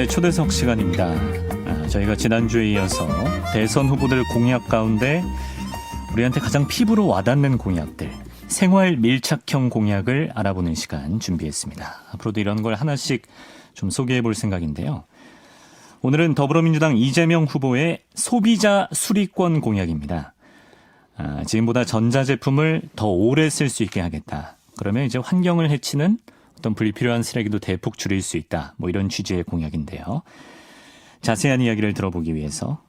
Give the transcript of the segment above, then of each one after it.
네, 초대석 시간입니다. 저희가 지난주에 이어서 대선 후보들 공약 가운데 우리한테 가장 피부로 와닿는 공약들, 생활 밀착형 공약을 알아보는 시간 준비했습니다. 앞으로도 이런 걸 하나씩 좀 소개해 볼 생각인데요. 오늘은 더불어민주당 이재명 후보의 소비자 수리권 공약입니다. 지금보다 전자제품을 더 오래 쓸 수 있게 하겠다. 그러면 이제 환경을 해치는 어떤 불필요한 쓰레기도 대폭 줄일 수 있다. 뭐 이런 취지의 공약인데요. 자세한 이야기를 들어보기 위해서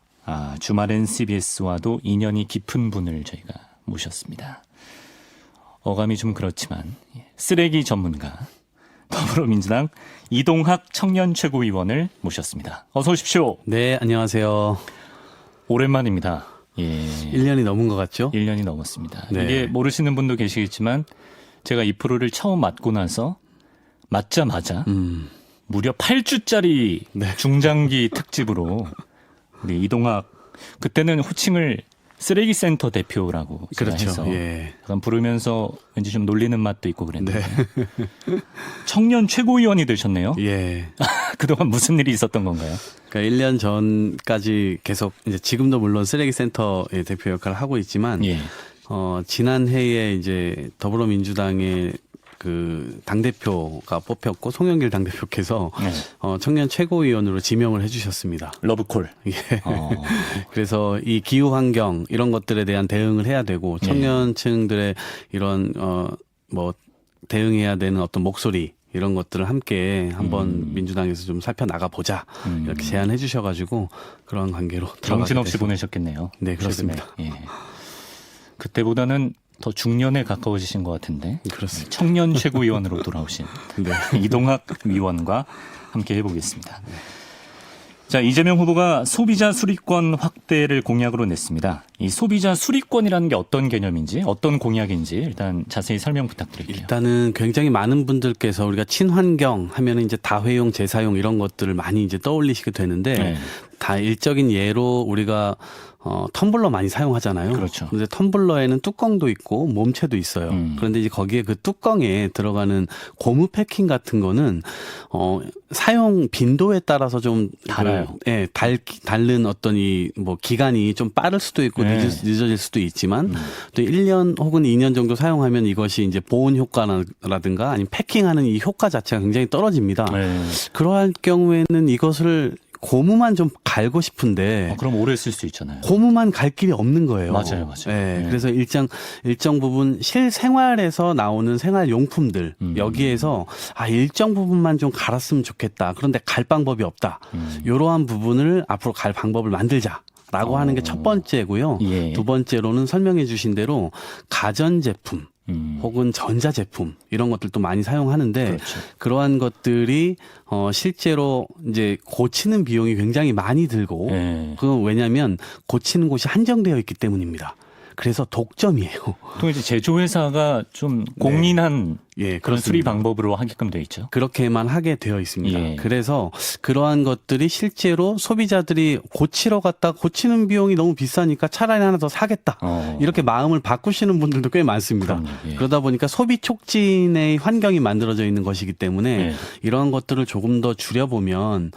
주말엔 CBS와도 인연이 깊은 분을 저희가 모셨습니다. 어감이 좀 그렇지만 쓰레기 전문가 더불어민주당 이동학 청년 최고위원을 모셨습니다. 어서 오십시오. 네, 안녕하세요. 오랜만입니다. 예. 1년이 넘은 것 같죠? 1년이 넘었습니다. 네. 이게 모르시는 분도 계시겠지만 제가 이 프로를 처음 맡고 나서 맞자마자 무려 8주짜리 네. 중장기 특집으로 우리 이동학, 그때는 호칭을 쓰레기 센터 대표라고 제가 그렇죠. 해서 예. 약간 부르면서 왠지 좀 놀리는 맛도 있고 그랬는데 네. 청년 최고위원이 되셨네요. 예. 그동안 무슨 일이 있었던 건가요? 그러니까 1년 전까지 계속 이제 지금도 물론 쓰레기 센터의 대표 역할을 하고 있지만 예. 지난 해에 이제 더불어민주당의 그 당대표가 뽑혔고 송영길 당대표께서 네. 청년 최고위원으로 지명을 해주셨습니다. 러브콜. 예. 어. 그래서 이 기후 환경 이런 것들에 대한 대응을 해야 되고 청년층들의 이런 뭐 대응해야 되는 어떤 목소리 이런 것들을 함께 한번 민주당에서 좀 살펴나가 보자 이렇게 제안해 주셔가지고 그런 관계로 정신없이 됐습니다. 보내셨겠네요. 네, 그렇습니다. 최근에. 예. 그때보다는 더 중년에 가까워지신 것 같은데 그렇습니다. 청년 최고위원으로 돌아오신 네. 이동학 위원과 함께 해보겠습니다. 자, 이재명 후보가 소비자 수리권 확대를 공약으로 냈습니다. 이 소비자 수리권이라는 게 어떤 개념인지, 어떤 공약인지 일단 자세히 설명 부탁드릴게요. 일단은 굉장히 많은 분들께서 우리가 친환경 하면은 이제 다회용, 재사용 이런 것들을 많이 이제 떠올리시게 되는데 네. 다 일적인 예로 우리가 텀블러 많이 사용하잖아요. 그렇죠. 근데 텀블러에는 뚜껑도 있고 몸체도 있어요. 그런데 이제 거기에 그 뚜껑에 들어가는 고무 패킹 같은 거는 사용 빈도에 따라서 좀 달아요. 닳는 어떤 이 뭐 기간이 좀 빠를 수도 있고 네. 늦어질 수도 있지만 또 1년 혹은 2년 정도 사용하면 이것이 이제 보온 효과라든가 아니면 패킹하는 이 효과 자체가 굉장히 떨어집니다. 네. 그러할 경우에는 이것을 고무만 좀 갈고 싶은데 그럼 오래 쓸 수 있잖아요. 고무만 갈 길이 없는 거예요. 맞아요. 네, 네. 그래서 일정 부분 실생활에서 나오는 생활용품들 여기에서 일정 부분만 좀 갈았으면 좋겠다. 그런데 갈 방법이 없다. 이러한 부분을 앞으로 갈 방법을 만들자라고 하는 게 첫 번째고요. 예. 두 번째로는 설명해 주신 대로 가전제품 혹은 전자제품 이런 것들도 많이 사용하는데 그렇죠. 그러한 것들이 실제로 이제 고치는 비용이 굉장히 많이 들고 네. 그건 왜냐하면 고치는 곳이 한정되어 있기 때문입니다. 그래서 독점이에요. 또 이제 제조회사가 좀 공인한 예, 그런 수리 그렇습니다. 방법으로 하게끔 돼 있죠. 그렇게만 하게 되어 있습니다. 예. 그래서 그러한 것들이 실제로 소비자들이 고치러 갔다 고치는 비용이 너무 비싸니까 차라리 하나 더 사겠다. 이렇게 마음을 바꾸시는 분들도 꽤 많습니다. 그럼요. 예. 그러다 보니까 소비 촉진의 환경이 만들어져 있는 것이기 때문에 예. 이러한 것들을 조금 더 줄여보면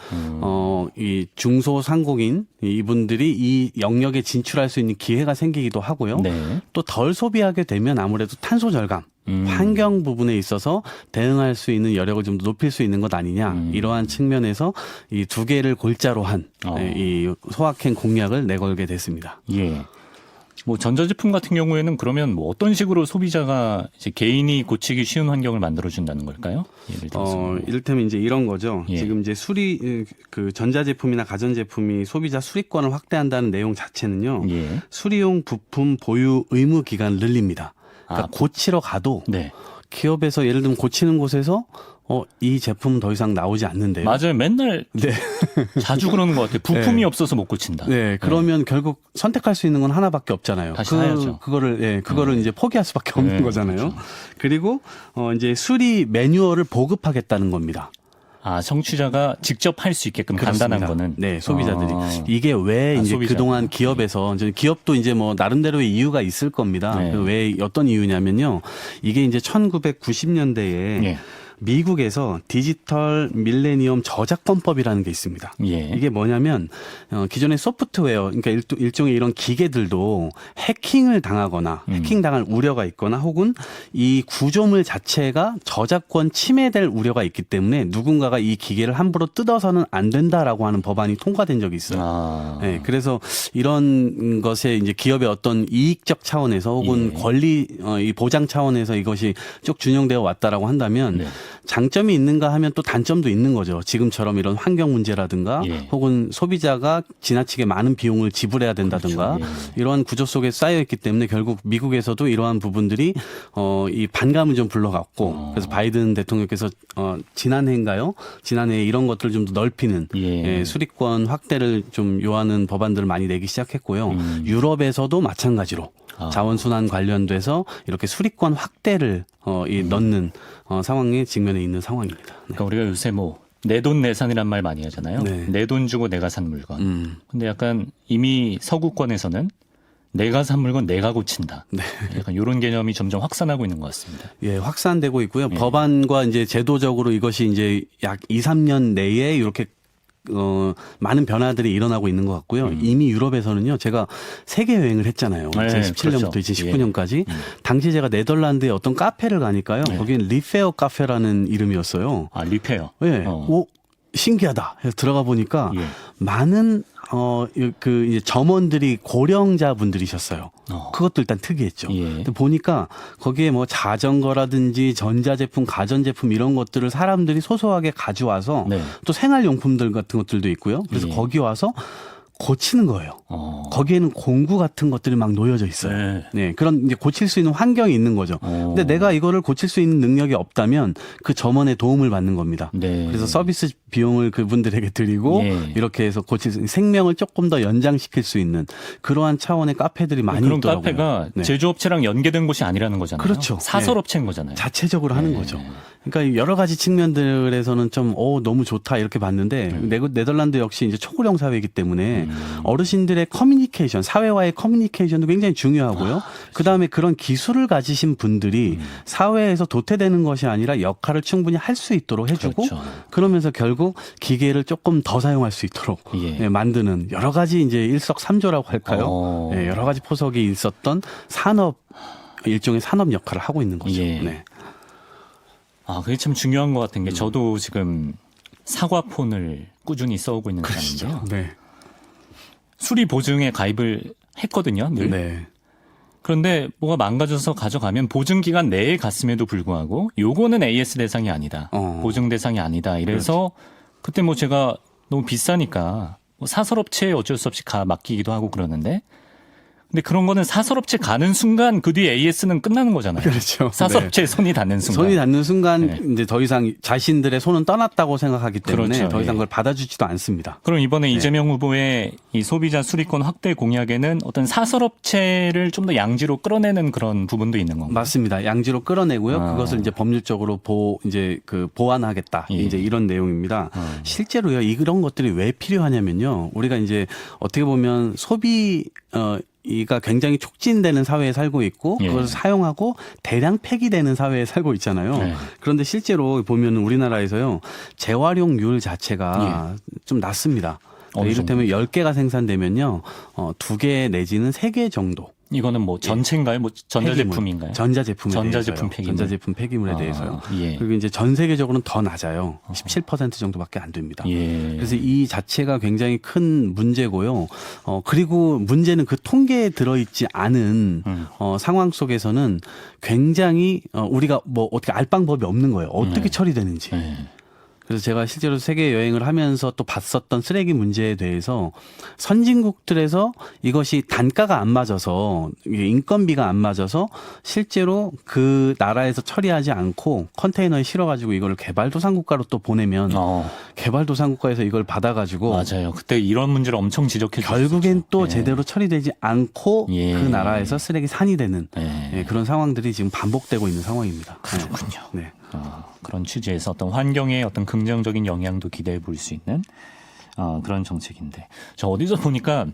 이 중소상공인 이분들이 이 영역에 진출할 수 있는 기회가 생기기도 하고요. 네. 또 덜 소비하게 되면 아무래도 탄소 절감 환경 부분에 있어서 대응할 수 있는 여력을 좀 높일 수 있는 것 아니냐 이러한 측면에서 이 두 개를 골자로 한 이 소확행 공약을 내걸게 됐습니다. 예. 뭐 전자제품 같은 경우에는 그러면 뭐 어떤 식으로 소비자가 이제 개인이 고치기 쉬운 환경을 만들어 준다는 걸까요? 예를 들어서 이를테면 이제 이런 거죠. 예. 지금 이제 그 전자제품이나 가전제품이 소비자 수리권을 확대한다는 내용 자체는요. 예. 수리용 부품 보유 의무 기간을 늘립니다. 그러니까 고치러 가도 네. 기업에서 예를 들면 고치는 곳에서 이 제품은 더 이상 나오지 않는데요. 맞아요. 맨날 네. 자주 그러는 것 같아요. 부품이 네. 없어서 못 고친다. 네, 그러면 결국 선택할 수 있는 건 하나밖에 없잖아요. 다시 사야죠. 그거를 이제 포기할 수밖에 없는 네, 거잖아요. 그렇죠. 그리고 이제 수리 매뉴얼을 보급하겠다는 겁니다. 청취자가 직접 할 수 있게끔 간단한 거는. 네, 소비자들이. 이게 왜 이제 소비자들. 그동안 기업에서 이제 기업도 이제 뭐 나름대로의 이유가 있을 겁니다. 네. 왜 어떤 이유냐면요. 이게 이제 1990년대에 예. 미국에서 디지털 밀레니엄 저작권법이라는 게 있습니다. 예. 이게 뭐냐면 기존의 소프트웨어, 그러니까 일종의 이런 기계들도 해킹을 당하거나 해킹당할 우려가 있거나 혹은 이 구조물 자체가 저작권 침해될 우려가 있기 때문에 누군가가 이 기계를 함부로 뜯어서는 안 된다라고 하는 법안이 통과된 적이 있어요. 아. 네, 그래서 이런 것에 이제 기업의 어떤 이익적 차원에서 혹은 예. 권리 이 보장 차원에서 이것이 쭉 준용되어 왔다라고 한다면 네. 장점이 있는가 하면 또 단점도 있는 거죠. 지금처럼 이런 환경 문제라든가 예. 혹은 소비자가 지나치게 많은 비용을 지불해야 된다든가 그렇죠. 예. 이러한 구조 속에 쌓여 있기 때문에 결국 미국에서도 이러한 부분들이 이 반감을 좀 불러갔고 그래서 바이든 대통령께서 지난해인가요? 지난해에 이런 것들을 좀 더 넓히는 예. 수리권 확대를 좀 요하는 법안들을 많이 내기 시작했고요. 유럽에서도 마찬가지로 자원순환 관련돼서 이렇게 수리권 확대를 넣는 상황에 직면해 있는 상황입니다. 네. 그러니까 우리가 요새 뭐 내돈내산이란 말 많이 하잖아요. 네. 내 돈 주고 내가 산 물건. 근데 약간 이미 서구권에서는 내가 산 물건 내가 고친다. 네. 약간 이런 개념이 점점 확산하고 있는 것 같습니다. 예, 확산되고 있고요. 법안과 이제 제도적으로 이것이 이제 약 2, 3년 내에 이렇게 많은 변화들이 일어나고 있는 것 같고요. 이미 유럽에서는요, 제가 세계 여행을 했잖아요. 네, 2017년부터 그렇죠. 2019년까지. 당시 제가 네덜란드의 어떤 카페를 가니까요. 네. 거기는 리페어 카페라는 이름이었어요. 아, 리페어. 예. 오, 신기하다 해서 들어가 보니까 예. 많은 그 이제 점원들이 고령자분들이셨어요. 그것도 일단 특이했죠. 예. 근데 보니까 거기에 뭐 자전거라든지 전자제품, 가전제품 이런 것들을 사람들이 소소하게 가져와서 네. 또 생활용품들 같은 것들도 있고요. 그래서 예. 거기 와서 고치는 거예요. 거기에는 공구 같은 것들이 막 놓여져 있어요. 네. 네, 그런 이제 고칠 수 있는 환경이 있는 거죠. 근데 내가 이거를 고칠 수 있는 능력이 없다면 그 점원의 도움을 받는 겁니다. 네. 그래서 서비스 비용을 그분들에게 드리고 예. 이렇게 해서 고칠 수 있는 생명을 조금 더 연장시킬 수 있는 그러한 차원의 카페들이 많이 그런 있더라고요. 카페가 네. 제조업체랑 연계된 곳이 아니라는 거잖아요. 그렇죠. 사설업체인 거잖아요. 자체적으로 하는 거죠. 그러니까 여러 가지 측면들에서는 좀 너무 좋다 이렇게 봤는데 네덜란드 역시 이제 초고령 사회이기 때문에 어르신들의 커뮤니케이션, 사회와의 커뮤니케이션도 굉장히 중요하고요. 그다음에 그런 기술을 가지신 분들이 사회에서 도태되는 것이 아니라 역할을 충분히 할 수 있도록 해주고 그렇죠. 그러면서 결국 기계를 조금 더 사용할 수 있도록 예. 만드는 여러 가지 이제 일석삼조라고 할까요? 여러 가지 포석이 있었던 일종의 산업 역할을 하고 있는 거죠. 예. 네. 아, 그게 참 중요한 것 같은 게 저도 지금 사과폰을 꾸준히 써오고 있는 사람인데요. 네. 수리 보증에 가입을 했거든요. 늘. 네. 그런데 뭐가 망가져서 가져가면 보증 기간 내에 갔음에도 불구하고 요거는 AS 대상이 아니다. 보증 대상이 아니다. 이래서 그때 뭐 제가 너무 비싸니까 뭐 사설업체에 어쩔 수 없이 맡기기도 하고 그러는데 근데 그런 거는 사설업체 가는 순간 그 뒤에 AS는 끝나는 거잖아요. 그렇죠. 사설업체에 손이 닿는 순간. 손이 닿는 순간 네. 이제 더 이상 자신들의 손은 떠났다고 생각하기 때문에 그렇죠. 더 이상 예. 그걸 받아주지도 않습니다. 그럼 이번에 이재명 후보의 이 소비자 수리권 확대 공약에는 어떤 사설업체를 좀 더 양지로 끌어내는 그런 부분도 있는 건가요? 맞습니다. 양지로 끌어내고요. 그것을 이제 법률적으로 보완하겠다. 예. 이제 이런 내용입니다. 실제로요. 이런 것들이 왜 필요하냐면요. 우리가 이제 어떻게 보면 이가 굉장히 촉진되는 사회에 살고 있고 예. 그것을 사용하고 대량 폐기되는 사회에 살고 있잖아요. 네. 그런데 실제로 보면 우리나라에서요. 재활용률 자체가 좀 낮습니다. 어느 이를테면 10개가 생산되면요. 2개 내지는 3개 정도. 이거는 뭐 전체인가요? 뭐 전자제품인가요? 전자제품에 전자제품 대해서요. 폐기물. 전자제품 폐기물에 대해서요. 예. 그리고 이제 전 세계적으로는 더 낮아요. 17% 정도밖에 안 됩니다. 예. 그래서 이 자체가 굉장히 큰 문제고요. 그리고 문제는 그 통계에 들어있지 않은 상황 속에서는 굉장히 우리가 뭐 어떻게 알 방법이 없는 거예요. 어떻게 처리되는지. 예. 그래서 제가 실제로 세계 여행을 하면서 또 봤었던 쓰레기 문제에 대해서 선진국들에서 이것이 단가가 안 맞아서 인건비가 안 맞아서 실제로 그 나라에서 처리하지 않고 컨테이너에 실어가지고 이걸 개발도상국가로 또 보내면 개발도상국가에서 이걸 받아가지고 맞아요. 그때 이런 문제를 엄청 지적해 주셨죠. 결국엔 또 예. 제대로 처리되지 않고 예. 그 나라에서 쓰레기 산이 되는 예. 그런 상황들이 지금 반복되고 있는 상황입니다. 그렇군요. 네. 그런 취지에서 어떤 환경에 어떤 긍정적인 영향도 기대해 볼 수 있는 그런 정책인데 저 어디서 보니까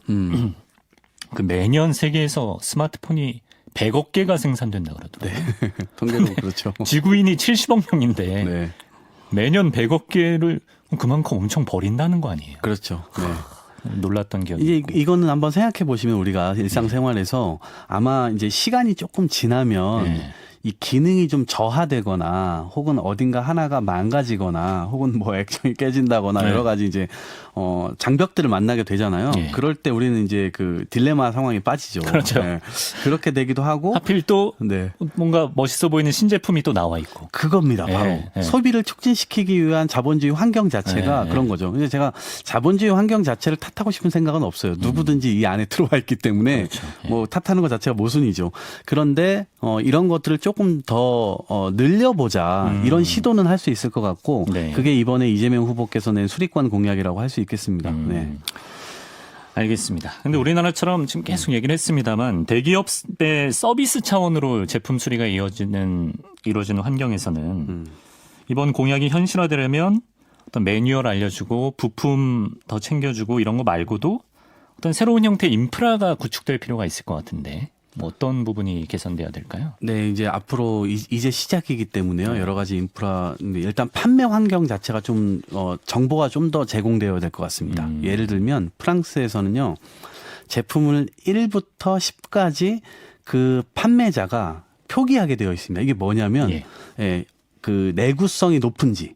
그 매년 세계에서 스마트폰이 100억 개가 생산된다 그러더라고요. 통계로 그렇죠. 지구인이 70억 명인데 네. 매년 100억 개를 그만큼 엄청 버린다는 거 아니에요? 그렇죠. 네. 놀랐던 기억이 이제 있고. 이거는 한번 생각해 보시면 우리가 일상생활에서 아마 이제 시간이 조금 지나면 네. 이 기능이 좀 저하되거나 혹은 어딘가 하나가 망가지거나 혹은 뭐 액정이 깨진다거나 네. 여러 가지 이제 장벽들을 만나게 되잖아요. 네. 그럴 때 우리는 이제 그 딜레마 상황에 빠지죠. 그렇죠. 네. 그렇게 되기도 하고 하필 또 네. 뭔가 멋있어 보이는 신제품이 또 나와 있고. 그겁니다. 바로 네, 네. 소비를 촉진시키기 위한 자본주의 환경 자체가 네, 그런 거죠. 근데 제가 자본주의 환경 자체를 탓하고 싶은 생각은 없어요. 누구든지 이 안에 들어와 있기 때문에 그렇죠. 네. 뭐 탓하는 것 자체가 모순이죠. 그런데 이런 것들을 조금 더 늘려보자 이런 시도는 할 수 있을 것 같고 네. 그게 이번에 이재명 후보께서 낸 수리권 공약이라고 할 수 있겠습니다. 네. 알겠습니다. 근데 우리나라처럼 지금 계속 얘기를 했습니다만 대기업의 서비스 차원으로 제품 수리가 이루어지는 환경에서는 이번 공약이 현실화되려면 어떤 매뉴얼 알려주고 부품 더 챙겨주고 이런 거 말고도 어떤 새로운 형태의 인프라가 구축될 필요가 있을 것 같은데 뭐 어떤 부분이 개선돼야 될까요? 네, 이제 앞으로 이제 시작이기 때문에요. 여러 가지 인프라, 일단 판매 환경 자체가 좀, 정보가 좀 더 제공되어야 될 것 같습니다. 예를 들면 프랑스에서는요, 제품을 1부터 10까지 그 판매자가 표기하게 되어 있습니다. 이게 뭐냐면, 그 내구성이 높은지,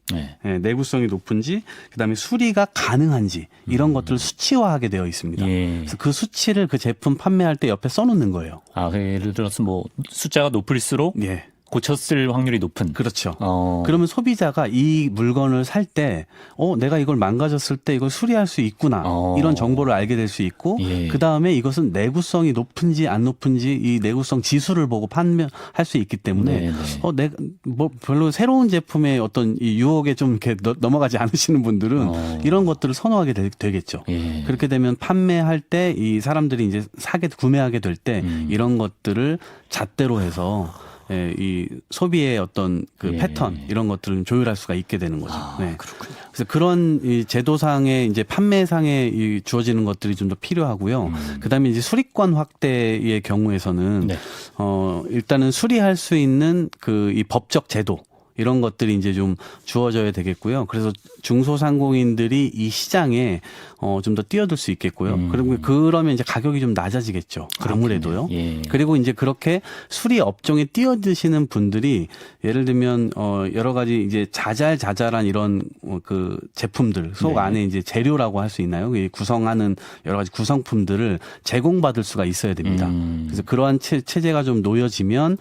내구성이 높은지, 그다음에 수리가 가능한지 이런 것들을 수치화하게 되어 있습니다. 그래서 그 수치를 그 제품 판매할 때 옆에 써놓는 거예요. 아, 예를 들어서 뭐 숫자가 높을수록 예. 고쳤을 확률이 높은. 그렇죠. 어. 그러면 소비자가 이 물건을 살 때, 내가 이걸 망가졌을 때 이걸 수리할 수 있구나. 이런 정보를 알게 될 수 있고, 그 다음에 이것은 내구성이 높은지 안 높은지 이 내구성 지수를 보고 판매할 수 있기 때문에, 뭐 별로 새로운 제품의 어떤 이 유혹에 좀 이렇게 넘어가지 않으시는 분들은 이런 것들을 선호하게 되겠죠. 그렇게 되면 판매할 때 이 사람들이 이제 구매하게 될 때 이런 것들을 잣대로 해서 이 소비의 어떤 그 패턴 이런 것들을 조율할 수가 있게 되는 거죠. 네. 그렇군요. 그래서 그런 이 제도상의 이제 판매상에 이 주어지는 것들이 좀 더 필요하고요. 그다음에 이제 수리권 확대의 경우에서는 일단은 수리할 수 있는 그 이 법적 제도 이런 것들이 이제 좀 주어져야 되겠고요. 그래서 중소상공인들이 이 시장에 좀 더 뛰어들 수 있겠고요. 그리고 그러면 이제 가격이 좀 낮아지겠죠. 아무래도요. 그리고 이제 그렇게 수리 업종에 뛰어드시는 분들이 예를 들면 여러 가지 이제 자잘한 이런 그 제품들 속 안에 이제 재료라고 할 수 있나요? 구성하는 여러 가지 구성품들을 제공받을 수가 있어야 됩니다. 그래서 그러한 체제가 좀 놓여지면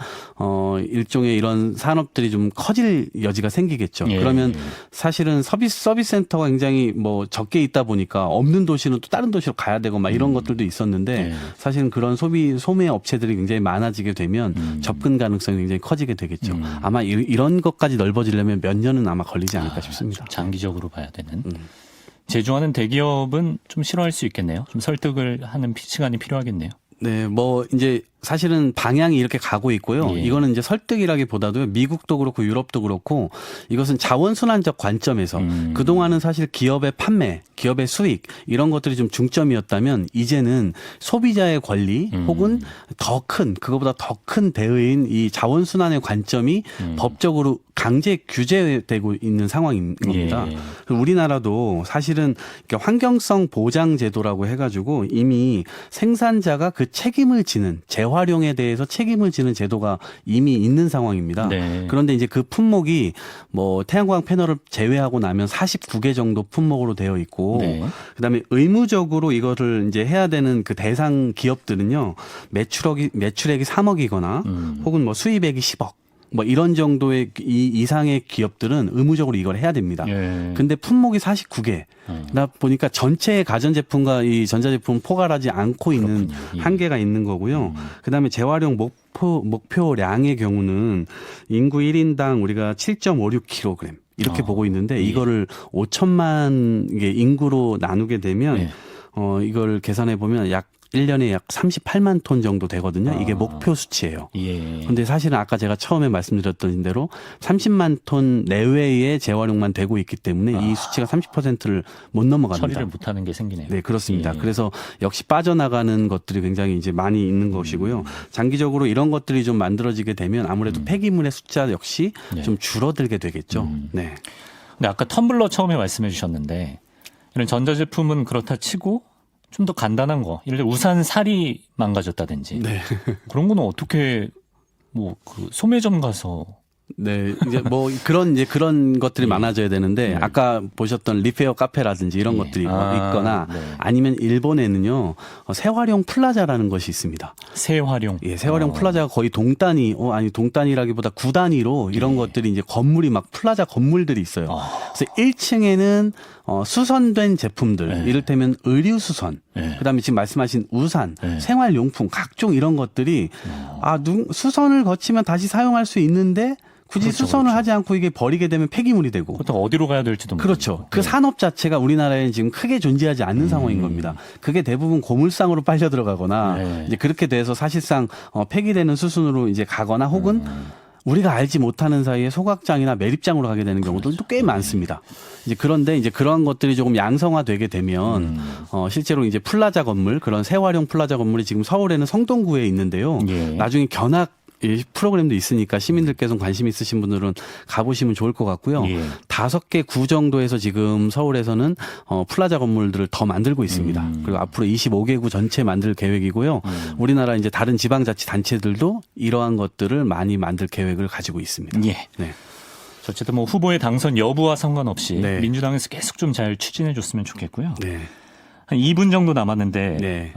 일종의 이런 산업들이 좀 커질 여지가 생기겠죠. 그러면 사실은 서비스 센터가 굉장히 뭐 적게 있다 보니까 없는 도시는 또 다른 도시로 가야 되고 막 이런 것들도 있었는데 사실은 그런 소매 업체들이 굉장히 많아지게 되면 접근 가능성이 굉장히 커지게 되겠죠. 아마 이런 것까지 넓어지려면 몇 년은 아마 걸리지 않을까 싶습니다. 장기적으로 봐야 되는. 제조하는 대기업은 좀 싫어할 수 있겠네요. 좀 설득을 하는 시간이 필요하겠네요. 네, 뭐 이제 사실은 방향이 이렇게 가고 있고요. 이거는 이제 설득이라기보다도 미국도 그렇고 유럽도 그렇고 이것은 자원순환적 관점에서 그동안은 사실 기업의 판매, 기업의 수익 이런 것들이 좀 중점이었다면 이제는 소비자의 권리 혹은 그거보다 더 큰 대의인 이 자원순환의 관점이 법적으로 강제 규제되고 있는 상황인 겁니다. 우리나라도 사실은 환경성 보장 제도라고 해가지고 이미 생산자가 그 책임을 지는 재활용에 대해서 책임을 지는 제도가 이미 있는 상황입니다. 그런데 이제 그 품목이 뭐 태양광 패널을 제외하고 나면 49개 정도 품목으로 되어 있고 그다음에 의무적으로 이거를 이제 해야 되는 그 대상 기업들은요 매출액이 3억이거나 혹은 뭐 수입액이 10억. 뭐 이런 정도의 이상의 기업들은 의무적으로 이걸 해야 됩니다. 근데 품목이 49개다 보니까 전체의 가전제품과 이 전자제품은 포괄하지 않고 있는 한계가 있는 거고요. 그다음에 재활용 목표량의 경우는 인구 1인당 우리가 7.56kg 이렇게 보고 있는데 이거를 5천만 개 인구로 나누게 되면 이걸 계산해 보면 약 1년에 약 38만 톤 정도 되거든요. 이게 목표 수치예요. 예. 근데 사실은 아까 제가 처음에 말씀드렸던 대로 30만 톤 내외의 재활용만 되고 있기 때문에 이 수치가 30%를 못 넘어갑니다. 처리를 못하는 게 생기네요. 네, 그렇습니다. 예. 그래서 역시 빠져나가는 것들이 굉장히 이제 많이 있는 것이고요. 장기적으로 이런 것들이 좀 만들어지게 되면 아무래도 폐기물의 숫자 역시 네. 좀 줄어들게 되겠죠. 네. 근데 아까 텀블러 처음에 말씀해 주셨는데 이런 전자제품은 그렇다 치고 좀 더 간단한 거, 예를 들어 우산 살이 망가졌다든지 네. 그런 거는 어떻게 뭐 그 소매점 가서 네, 이제 뭐 그런 것들이 예. 많아져야 되는데 네. 아까 보셨던 리페어 카페라든지 이런 예. 것들이 아, 있거나 네. 아니면 일본에는요 재활용 플라자라는 것이 있습니다. 재활용. 예, 재활용 플라자가 거의 동단위, 아니 동단위라기보다 구단위로 이런 것들이 이제 건물이 막 플라자 건물들이 있어요. 그래서 1층에는 수선된 제품들, 네. 이를테면 의류 수선, 네. 그다음에 지금 말씀하신 우산, 네. 생활용품, 각종 이런 것들이 수선을 거치면 다시 사용할 수 있는데 굳이 그렇죠, 수선을 그렇죠. 하지 않고 이게 버리게 되면 폐기물이 되고. 그렇다고 어디로 가야 될지도 모르고. 그렇죠. 그 산업 자체가 우리나라에 지금 크게 존재하지 않는 상황인 겁니다. 그게 대부분 고물상으로 빨려 들어가거나 네. 이제 그렇게 돼서 사실상 폐기되는 수순으로 이제 가거나 혹은 우리가 알지 못하는 사이에 소각장이나 매립장으로 가게 되는 경우들도 꽤 많습니다. 이제 그런데 이제 그러한 것들이 조금 양성화되게 되면 실제로 이제 플라자 건물, 그런 재활용 플라자 건물이 지금 서울에는 성동구에 있는데요. 예. 나중에 견학 이 프로그램도 있으니까 시민들께서 관심 있으신 분들은 가보시면 좋을 것 같고요. 예. 5개 구 정도에서 지금 서울에서는 플라자 건물들을 더 만들고 있습니다. 그리고 앞으로 25개 구 전체 만들 계획이고요. 우리나라 이제 다른 지방자치단체들도 이러한 것들을 많이 만들 계획을 가지고 있습니다. 예. 네. 어쨌든 뭐 후보의 당선 여부와 상관없이 네. 민주당에서 계속 좀 잘 추진해 줬으면 좋겠고요. 네. 한 2분 정도 남았는데 네.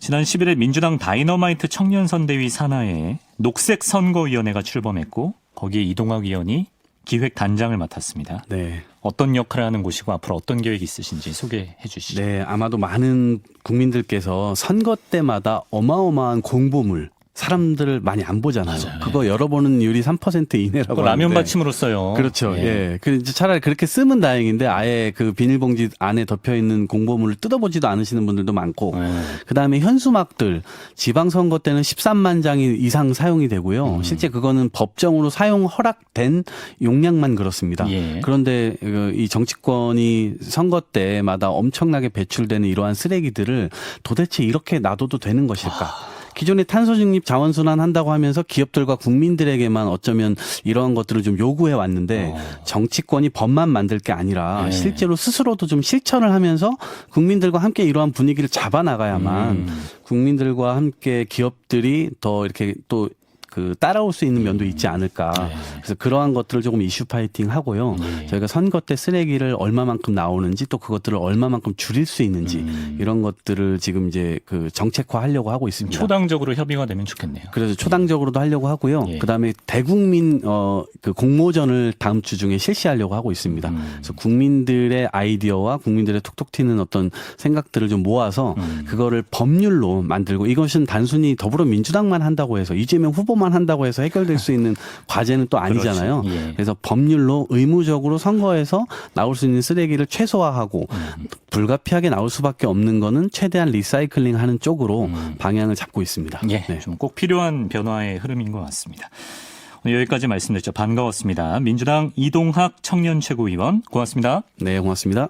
지난 11일 민주당 다이너마이트 청년선대위 산하에 녹색선거위원회가 출범했고 거기에 이동학 의원이 기획단장을 맡았습니다. 네. 어떤 역할을 하는 곳이고 앞으로 어떤 계획이 있으신지 소개해 주시죠. 네. 아마도 많은 국민들께서 선거 때마다 어마어마한 공보물 사람들을 많이 안 보잖아요. 맞아요. 그거 열어보는 율이 3% 이내라고 그거 라면 하는데. 받침으로 써요. 그렇죠. 예. 그 이제 차라리 그렇게 쓰면 다행인데 아예 그 비닐봉지 안에 덮여 있는 공보물을 뜯어보지도 않으시는 분들도 많고. 그다음에 현수막들 지방선거 때는 13만 장이 이상 사용이 되고요. 실제 그거는 법정으로 사용 허락된 용량만 그렇습니다. 예. 그런데 이 정치권이 선거 때마다 엄청나게 배출되는 이러한 쓰레기들을 도대체 이렇게 놔둬도 되는 것일까? 기존에 탄소 중립 자원순환 한다고 하면서 기업들과 국민들에게만 어쩌면 이러한 것들을 좀 요구해 왔는데 정치권이 법만 만들 게 아니라 네. 실제로 스스로도 좀 실천을 하면서 국민들과 함께 이러한 분위기를 잡아나가야만 국민들과 함께 기업들이 더 이렇게 또 따라올 수 있는 면도 있지 않을까. 그래서 그러한 것들을 조금 이슈 파이팅 하고요. 저희가 선거 때 쓰레기를 얼마만큼 나오는지 또 그것들을 얼마만큼 줄일 수 있는지 이런 것들을 지금 이제 정책화하려고 하고 있습니다. 초당적으로 협의가 되면 좋겠네요. 그래서 초당적으로도 하려고 하고요. 예. 그다음에 대국민 공모전을 다음 주 중에 실시하려고 하고 있습니다. 그래서 국민들의 아이디어와 국민들의 톡톡 튀는 어떤 생각들을 좀 모아서 그거를 법률로 만들고 이것은 단순히 더불어민주당만 한다고 해서 이재명 후보만 한다고 해서 해결될 수 있는 과제는 또 아니잖아요. 그렇지. 예. 그래서 법률로 의무적으로 선거에서 나올 수 있는 쓰레기를 최소화하고 불가피하게 나올 수밖에 없는 거는 최대한 리사이클링하는 쪽으로 방향을 잡고 있습니다. 예, 네. 좀 꼭 필요한 변화의 흐름인 것 같습니다. 오늘 여기까지 말씀드렸죠. 반가웠습니다. 민주당 이동학 청년 최고위원 고맙습니다. 네, 고맙습니다.